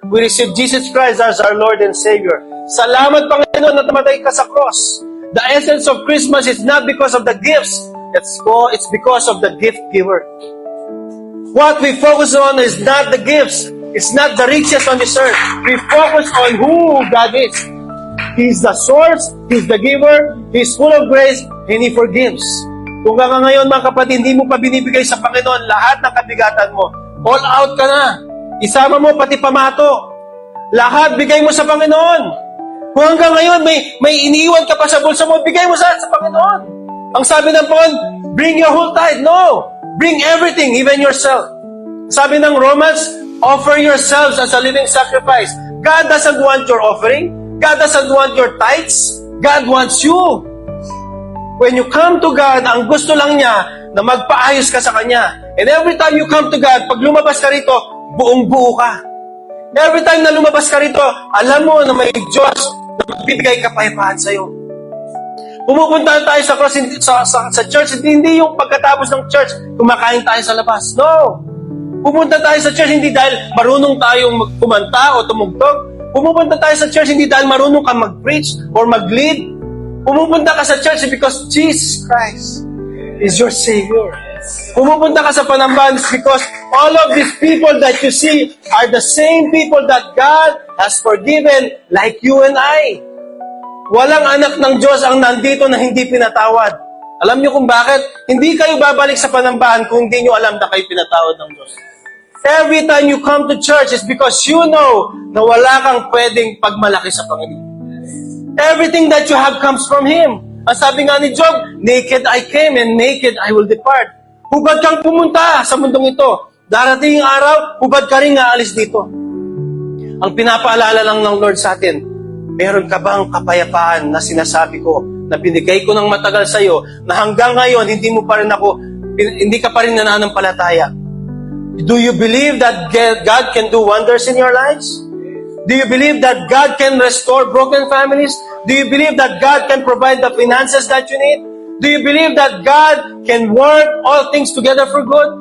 we receive Jesus Christ as our Lord and Savior. Salamat, Panginoon, na namatay ka sa cross. The essence of Christmas is not because of the gifts. It's because of the gift giver. What we focus on is not the gifts. It's not the riches on this earth. We focus on who God is. He's the source, He's the giver, He's full of grace, and He forgives. Kung hanggang ngayon, mga kapatid, hindi mo pa binibigay sa Panginoon lahat ng kabigatan mo, all out ka na. Isama mo pati pamato. Lahat bigay mo sa Panginoon. Kung hanggang ngayon, may iniiwan ka pa sa bulsa mo, bigay mo sa Panginoon. Ang sabi ng Panginoon, bring your whole tithe. No! Bring everything, even yourself. Sabi ng Romans, offer yourselves as a living sacrifice. God doesn't want your offering. God doesn't want your tithes. God wants you. When you come to God, ang gusto lang niya na magpaayos ka sa Kanya. And every time you come to God, pag lumabas ka rito, buong-buo ka. Every time na lumabas ka rito, alam mo na may Diyos na magbibigay kapayapaan sa'yo. Pumupunta tayo sa cross, sa church, hindi yung pagkatapos ng church, kumakain tayo sa labas. No! Pumunta tayo sa church hindi dahil marunong tayong kumanta o tumugtog. Pumupunta tayo sa church hindi dahil marunong ka mag-preach or mag-lead. Pumupunta ka sa church because Jesus Christ is your Savior. Pumupunta ka sa panambahan because all of these people that you see are the same people that God has forgiven like you and I. Walang anak ng Diyos ang nandito na hindi pinatawad. Alam niyo kung bakit? Hindi kayo babalik sa panambahan kung hindi niyo alam na kayo pinatawad ng Diyos. Every time you come to church is because you know na wala kang pwedeng pagmalaki sa Panginoon. Everything that you have comes from Him. Ang sabi nga ni Job, naked I came and naked I will depart. Hubad kang pumunta sa mundong ito. Darating yung araw, hubad ka rin aalis dito. Ang pinapaalala lang ng Lord sa atin, meron ka bang kapayapaan na sinasabi ko, na binigay ko ng matagal sa iyo, na hanggang ngayon, hindi ka pa rin nananampalataya? Do you believe that God can do wonders in your lives? Do you believe that God can restore broken families? Do you believe that God can provide the finances that you need? Do you believe that God can work all things together for good?